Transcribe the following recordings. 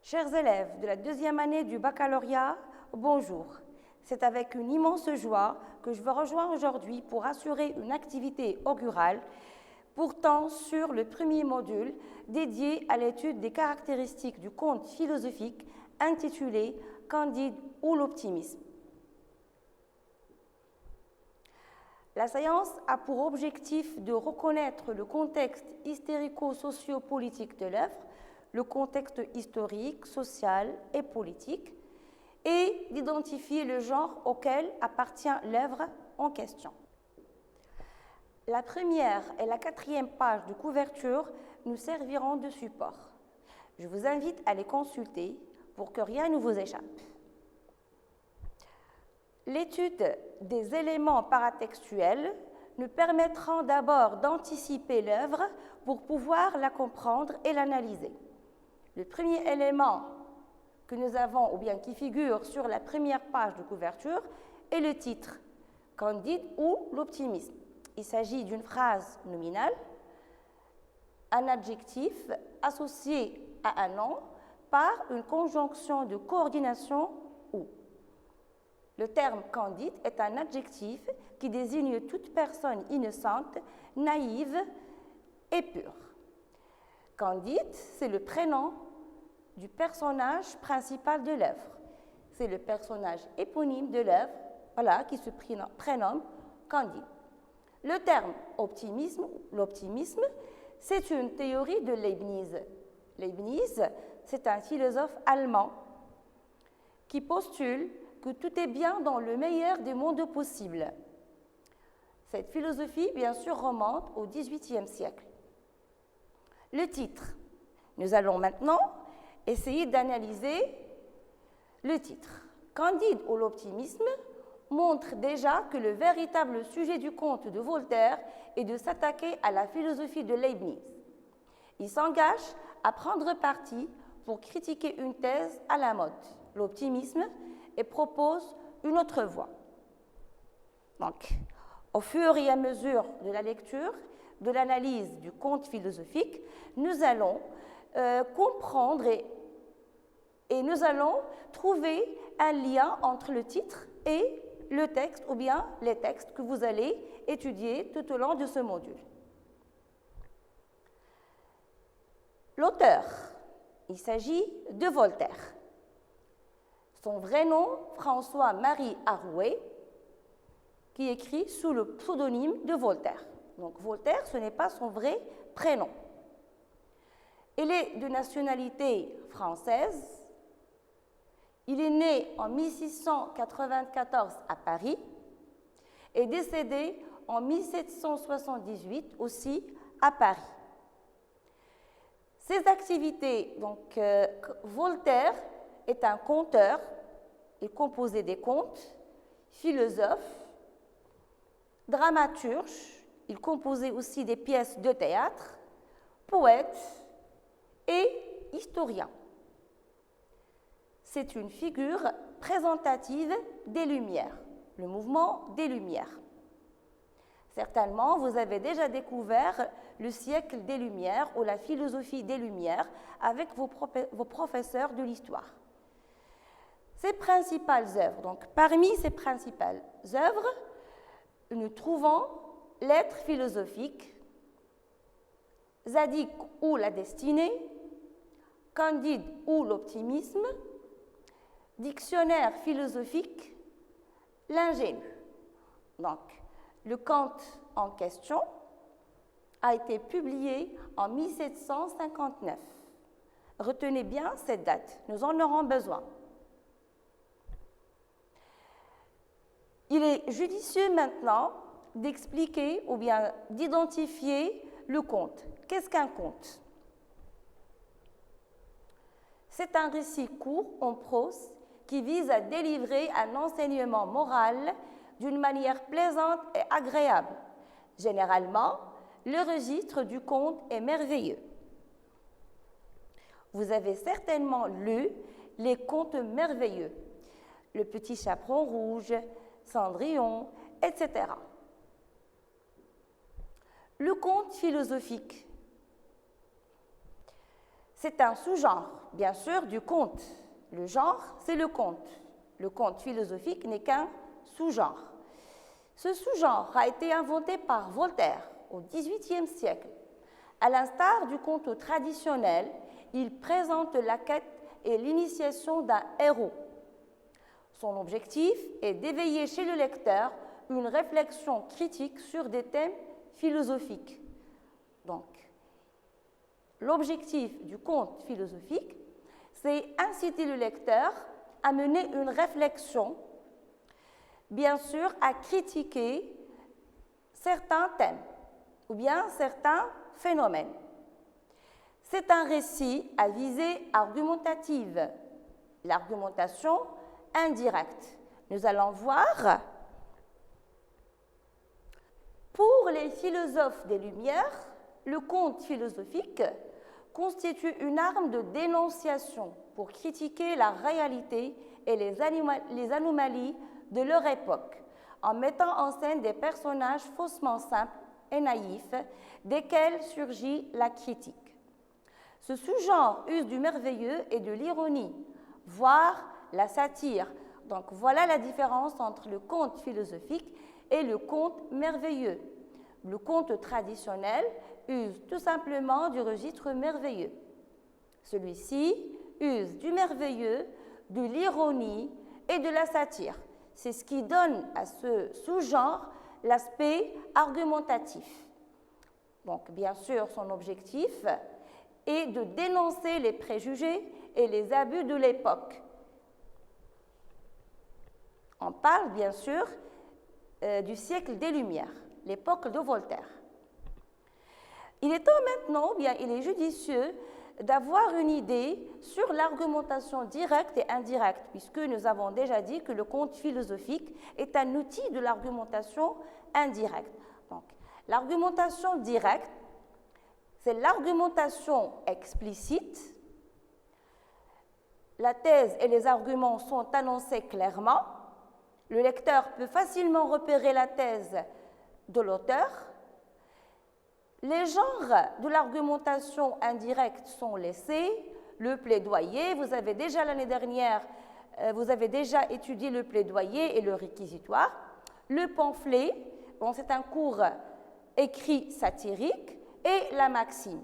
Chers élèves de la deuxième année du baccalauréat, bonjour. C'est avec une immense joie que je vous rejoins aujourd'hui pour assurer une activité augurale portant sur le premier module dédié à l'étude des caractéristiques du conte philosophique intitulé « Candide ou l'optimisme ». La séance a pour objectif de reconnaître le contexte hystérico-socio-politique de l'œuvre, le contexte historique, social et politique, et d'identifier le genre auquel appartient l'œuvre en question. La première et la quatrième page de couverture nous serviront de support. Je vous invite à les consulter pour que rien ne vous échappe. L'étude des éléments paratextuels nous permettra d'abord d'anticiper l'œuvre pour pouvoir la comprendre et l'analyser. Le premier élément que nous avons, ou bien qui figure sur la première page de couverture, est le titre, Candide ou l'optimisme. Il s'agit d'une phrase nominale, un adjectif associé à un nom par une conjonction de coordination ou. Le terme « candide » est un adjectif qui désigne toute personne innocente, naïve et pure. Candide, c'est le prénom du personnage principal de l'œuvre. C'est le personnage éponyme de l'œuvre, voilà, qui se prénomme Candide. Le terme optimisme, l'optimisme, c'est une théorie de Leibniz. Leibniz, c'est un philosophe allemand qui postule que tout est bien dans le meilleur des mondes possibles. Cette philosophie, bien sûr, remonte au XVIIIe siècle. Le titre. Nous allons maintenant essayer d'analyser le titre. Candide ou l'optimisme montre déjà que le véritable sujet du conte de Voltaire est de s'attaquer à la philosophie de Leibniz. Il s'engage à prendre parti pour critiquer une thèse à la mode, l'optimisme, et propose une autre voie. Donc, au fur et à mesure de la lecture, de l'analyse du conte philosophique, nous allons comprendre et nous allons trouver un lien entre le titre et le texte ou bien les textes que vous allez étudier tout au long de ce module. L'auteur, il s'agit de Voltaire. Son vrai nom, François-Marie Arouet, qui écrit sous le pseudonyme de Voltaire. Donc Voltaire, ce n'est pas son vrai prénom. Il est de nationalité française. Il est né en 1694 à Paris et décédé en 1778 aussi à Paris. Ses activités, donc Voltaire est un conteur, il composait des contes, philosophe, dramaturge, il composait aussi des pièces de théâtre, poète et historien. C'est une figure présentative des Lumières, le mouvement des Lumières. Certainement, vous avez déjà découvert le siècle des Lumières ou la philosophie des Lumières avec vos professeurs de l'histoire. Ses principales œuvres, donc parmi ses principales œuvres, nous trouvons L'être philosophique, Zadig ou la destinée, Candide ou l'optimisme, Dictionnaire philosophique, L'ingénu. Donc, le conte en question a été publié en 1759. Retenez bien cette date, nous en aurons besoin. Il est judicieux maintenant d'expliquer ou bien d'identifier le conte. Qu'est-ce qu'un conte? C'est un récit court en prose qui vise à délivrer un enseignement moral d'une manière plaisante et agréable. Généralement, le registre du conte est merveilleux. Vous avez certainement lu les contes merveilleux, Le Petit Chaperon Rouge, Cendrillon, etc. Le conte philosophique, C'est un sous-genre, bien sûr, du conte. Le genre, c'est le conte. Le conte philosophique n'est qu'un sous-genre. Ce sous-genre a été inventé par Voltaire au XVIIIe siècle. À l'instar du conte traditionnel, il présente la quête et l'initiation d'un héros. Son objectif est d'éveiller chez le lecteur une réflexion critique sur des thèmes philosophiques. Donc, l'objectif du conte philosophique, c'est inciter le lecteur à mener une réflexion, bien sûr, à critiquer certains thèmes ou bien certains phénomènes. C'est un récit à visée argumentative, l'argumentation indirecte. Nous allons voir, pour les philosophes des Lumières, le conte philosophique constitue une arme de dénonciation pour critiquer la réalité et les anomalies de leur époque, en mettant en scène des personnages faussement simples et naïfs, desquels surgit la critique. Ce sous-genre use du merveilleux et de l'ironie, voire la satire. Donc voilà la différence entre le conte philosophique et le conte merveilleux. Le conte traditionnel use tout simplement du registre merveilleux. Celui-ci use du merveilleux, de l'ironie et de la satire. C'est ce qui donne à ce sous-genre l'aspect argumentatif. Donc, bien sûr, son objectif est de dénoncer les préjugés et les abus de l'époque. On parle, bien sûr, du siècle des Lumières, l'époque de Voltaire. Il est temps maintenant, bien, il est judicieux d'avoir une idée sur l'argumentation directe et indirecte, puisque nous avons déjà dit que le conte philosophique est un outil de l'argumentation indirecte. Donc, l'argumentation directe, c'est l'argumentation explicite. La thèse et les arguments sont annoncés clairement. Le lecteur peut facilement repérer la thèse de l'auteur. Les genres de l'argumentation indirecte sont laissés. Le plaidoyer, vous avez déjà l'année dernière, vous avez déjà étudié le plaidoyer et le réquisitoire. Le pamphlet, bon, c'est un cours écrit satirique, et la maxime.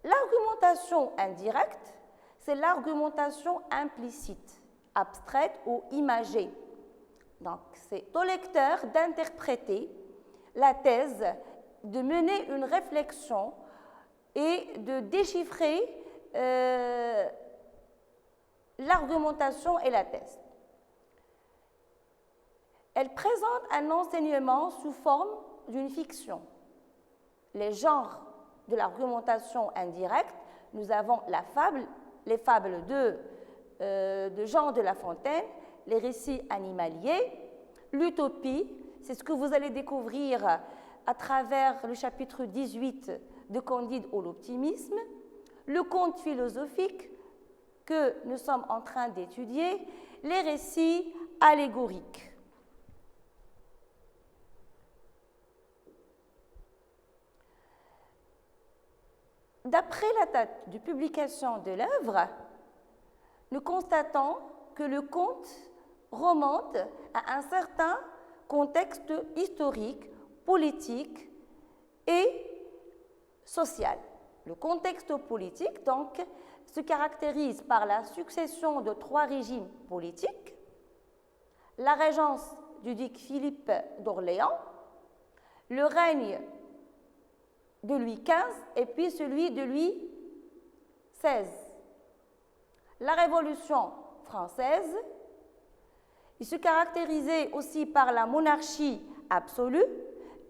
L'argumentation indirecte, c'est l'argumentation implicite, abstraite ou imagée. Donc, c'est au lecteur d'interpréter la thèse, de mener une réflexion et de déchiffrer l'argumentation et la thèse. Elle présente un enseignement sous forme d'une fiction. Les genres de l'argumentation indirecte, nous avons la fable, les fables de Jean de La Fontaine, les récits animaliers, l'utopie, c'est ce que vous allez découvrir à travers le chapitre 18 de Candide ou l'optimisme, le conte philosophique que nous sommes en train d'étudier, les récits allégoriques. D'après la date de publication de l'œuvre, nous constatons que le conte remonte à un certain contexte historique, politique et social. Le contexte politique, donc, se caractérise par la succession de 3 régimes politiques, la régence du duc Philippe d'Orléans, le règne de Louis XV et puis celui de Louis XVI. La Révolution française, il se caractérisait aussi par la monarchie absolue,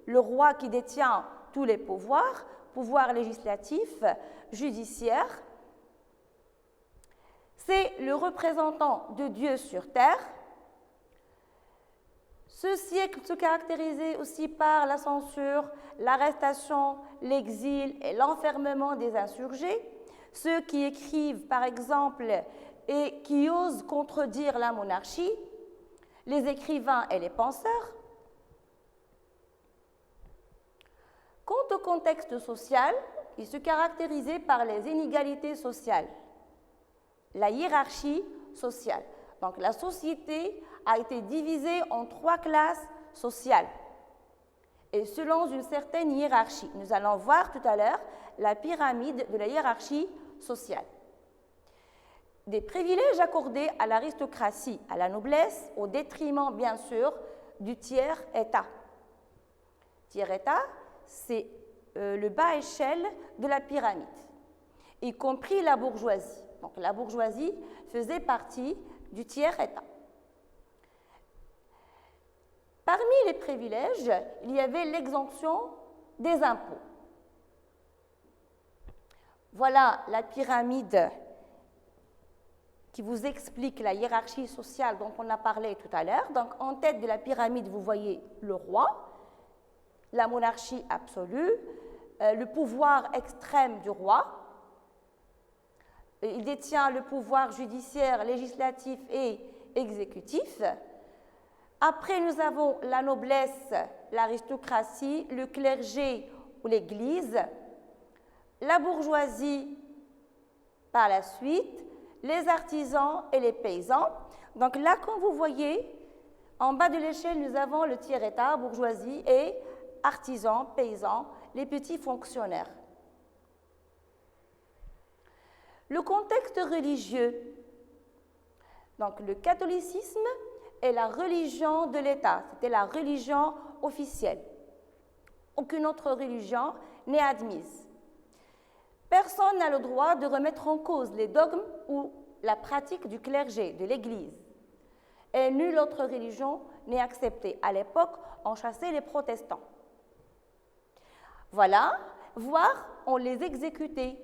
le roi qui détient tous les pouvoirs, pouvoir législatif, judiciaire. C'est le représentant de Dieu sur terre. Ce siècle se caractérisait aussi par la censure, l'arrestation, l'exil et l'enfermement des insurgés, ceux qui écrivent, par exemple, et qui osent contredire la monarchie, les écrivains et les penseurs. Quant au contexte social, il se caractérisait par les inégalités sociales, la hiérarchie sociale. Donc la société a été divisée en 3 classes sociales et selon une certaine hiérarchie. Nous allons voir tout à l'heure la pyramide de la hiérarchie sociale. Des privilèges accordés à l'aristocratie, à la noblesse, au détriment, bien sûr, du tiers-État. Tiers-État, c'est le bas échelle de la pyramide, y compris la bourgeoisie. Donc la bourgeoisie faisait partie du tiers-État. Parmi les privilèges, il y avait l'exemption des impôts. Voilà la pyramide qui vous explique la hiérarchie sociale dont on a parlé tout à l'heure. Donc, en tête de la pyramide, vous voyez le roi, la monarchie absolue, le pouvoir extrême du roi. Il détient le pouvoir judiciaire, législatif et exécutif. Après, nous avons la noblesse, l'aristocratie, le clergé ou l'Église, la bourgeoisie par la suite, les artisans et les paysans. Donc là, comme vous voyez, en bas de l'échelle, nous avons le tiers-État, bourgeoisie et artisans, paysans, les petits fonctionnaires. Le contexte religieux. Donc le catholicisme est la religion de l'État, c'était la religion officielle. Aucune autre religion n'est admise. Personne n'a le droit de remettre en cause les dogmes ou la pratique du clergé, de l'Église. Et nulle autre religion n'est acceptée. À l'époque, on chassait les protestants. Voilà, voire on les exécutait.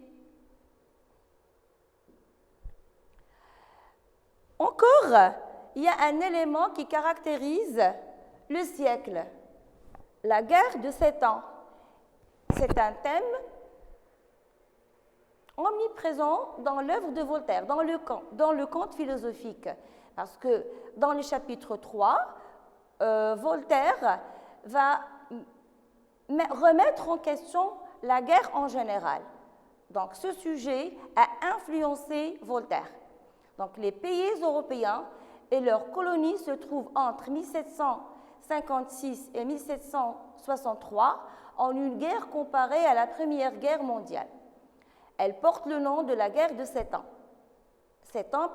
Encore, il y a un élément qui caractérise le siècle, la guerre de 7 ans. C'est un thème omniprésent dans l'œuvre de Voltaire, dans le conte philosophique. Parce que dans le chapitre 3, Voltaire va remettre en question la guerre en général. Donc ce sujet a influencé Voltaire. Donc les pays européens et leurs colonies se trouvent entre 1756 et 1763 en une guerre comparée à la Première Guerre mondiale. Elle porte le nom de la guerre de 7 ans. 7 ans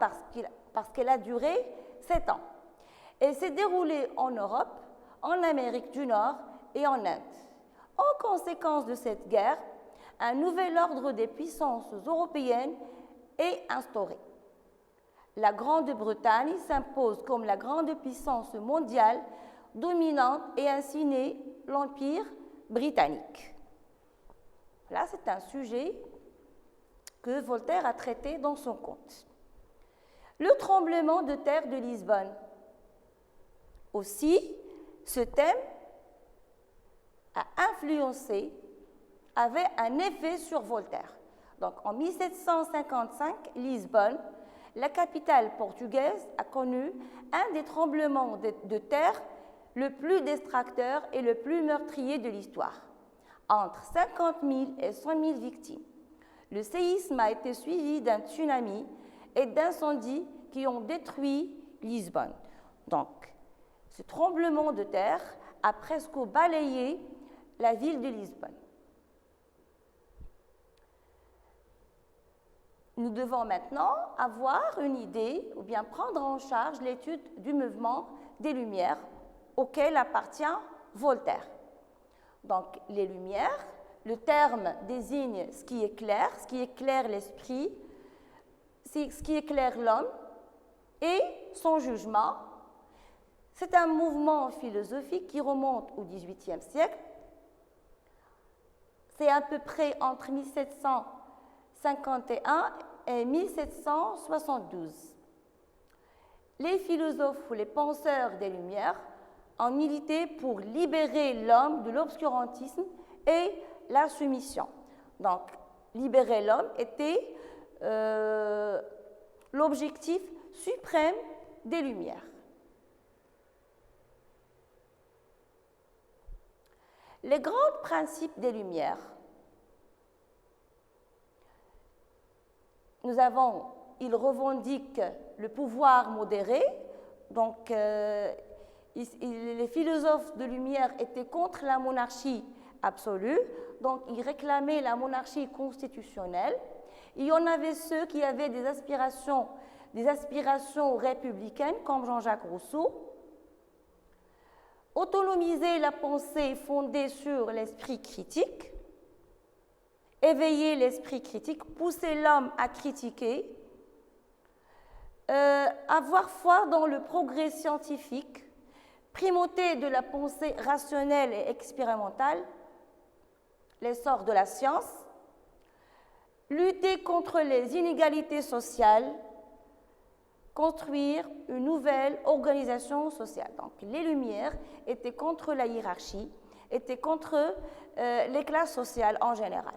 parce qu'elle a duré 7 ans. Elle s'est déroulée en Europe, en Amérique du Nord et en Inde. En conséquence de cette guerre, un nouvel ordre des puissances européennes est instauré. La Grande-Bretagne s'impose comme la grande puissance mondiale dominante et ainsi naît l'Empire britannique. Là, c'est un sujet que Voltaire a traité dans son conte. Le tremblement de terre de Lisbonne. Aussi, ce thème a influencé, avait un effet sur Voltaire. Donc, en 1755, Lisbonne, la capitale portugaise, a connu un des tremblements de terre le plus destructeur et le plus meurtrier de l'histoire, entre 50 000 et 100 000 victimes. Le séisme a été suivi d'un tsunami et d'incendies qui ont détruit Lisbonne. Donc, ce tremblement de terre a presque balayé la ville de Lisbonne. Nous devons maintenant avoir une idée ou bien prendre en charge l'étude du mouvement des Lumières auquel appartient Voltaire. Donc, les Lumières, le terme désigne ce qui éclaire l'esprit, ce qui éclaire l'homme et son jugement. C'est un mouvement philosophique qui remonte au XVIIIe siècle. C'est à peu près entre 1751 et 1772. Les philosophes ou les penseurs des Lumières ont milité pour libérer l'homme de l'obscurantisme et la soumission. Donc, libérer l'homme était l'objectif suprême des Lumières. Les grands principes des Lumières. il revendique le pouvoir modéré, donc les philosophes de Lumière étaient contre la monarchie absolue, donc ils réclamaient la monarchie constitutionnelle. Il y en avait ceux qui avaient des aspirations républicaines, comme Jean-Jacques Rousseau. Autonomiser la pensée fondée sur l'esprit critique, éveiller l'esprit critique, pousser l'homme à critiquer, avoir foi dans le progrès scientifique, primauté de la pensée rationnelle et expérimentale, l'essor de la science, lutter contre les inégalités sociales, construire une nouvelle organisation sociale. Donc, les Lumières étaient contre la hiérarchie, étaient contre les classes sociales en général.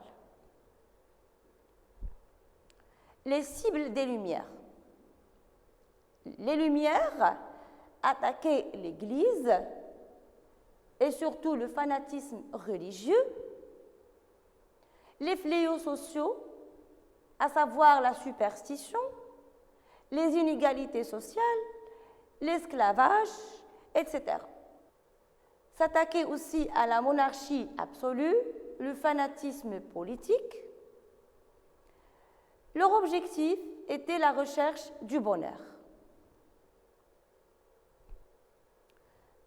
Les cibles des Lumières. Les Lumières attaquaient l'Église et surtout le fanatisme religieux, les fléaux sociaux, à savoir la superstition, les inégalités sociales, l'esclavage, etc. S'attaquer aussi à la monarchie absolue, le fanatisme politique. Leur objectif était la recherche du bonheur.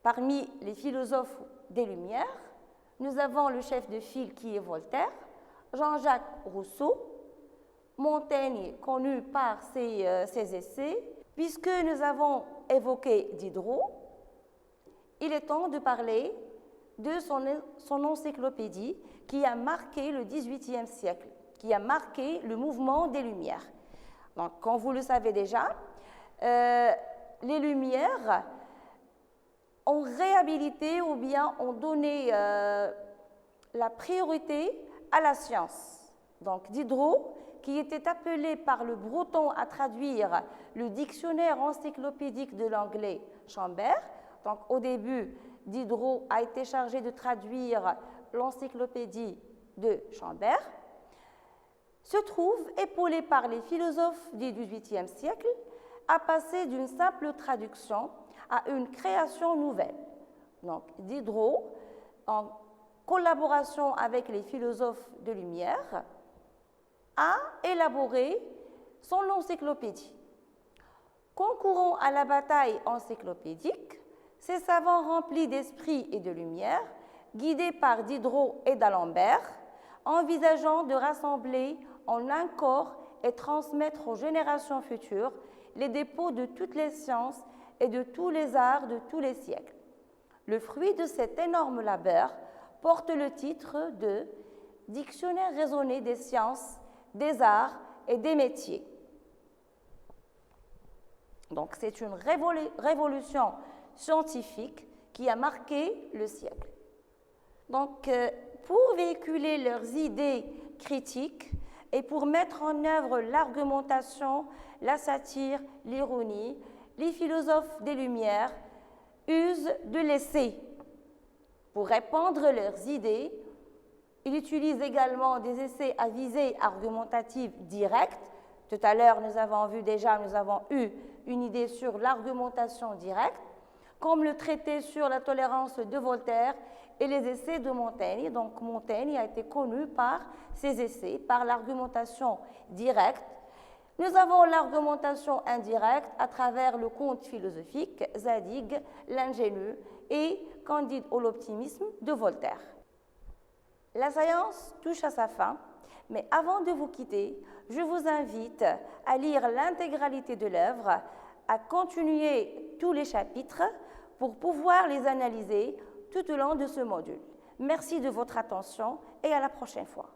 Parmi les philosophes des Lumières, nous avons le chef de file qui est Voltaire, Jean-Jacques Rousseau, Montaigne, connu par ses essais. Puisque nous avons évoqué Diderot, il est temps de parler de son encyclopédie qui a marqué le XVIIIe siècle, qui a marqué le mouvement des Lumières. Donc, comme vous le savez déjà, les Lumières ont réhabilité ou bien ont donné la priorité à la science. Donc, Diderot, qui était appelé par le Breton à traduire le dictionnaire encyclopédique de l'anglais Chambers. Donc, au début, Diderot a été chargé de traduire l'encyclopédie de Chambers, se trouve, épaulé par les philosophes du XVIIIe siècle, à passer d'une simple traduction à une création nouvelle. Donc, Diderot, en collaboration avec les philosophes de Lumière, a élaboré son encyclopédie. Concourant à la bataille encyclopédique, ces savants remplis d'esprit et de lumière, guidés par Diderot et d'Alembert, envisageant de rassembler en un corps et transmettre aux générations futures les dépôts de toutes les sciences et de tous les arts de tous les siècles. Le fruit de cet énorme labeur porte le titre de « Dictionnaire raisonné des sciences, des arts et des métiers ». Donc, c'est une révolution scientifique qui a marqué le siècle. Donc, pour véhiculer leurs idées critiques et pour mettre en œuvre l'argumentation, la satire, l'ironie, les philosophes des Lumières usent de l'essai. Pour répandre leurs idées, ils utilisent également des essais à visée argumentative directe. Tout à l'heure, nous avons eu une idée sur l'argumentation directe, comme le traité sur la tolérance de Voltaire et les essais de Montaigne. Donc, Montaigne a été connu par ses essais, par l'argumentation directe. Nous avons l'argumentation indirecte à travers le conte philosophique, Zadig, l'ingénu et Candide ou l'optimisme de Voltaire. La séance touche à sa fin, mais avant de vous quitter, je vous invite à lire l'intégralité de l'œuvre, à continuer tous les chapitres pour pouvoir les analyser tout au long de ce module. Merci de votre attention et à la prochaine fois.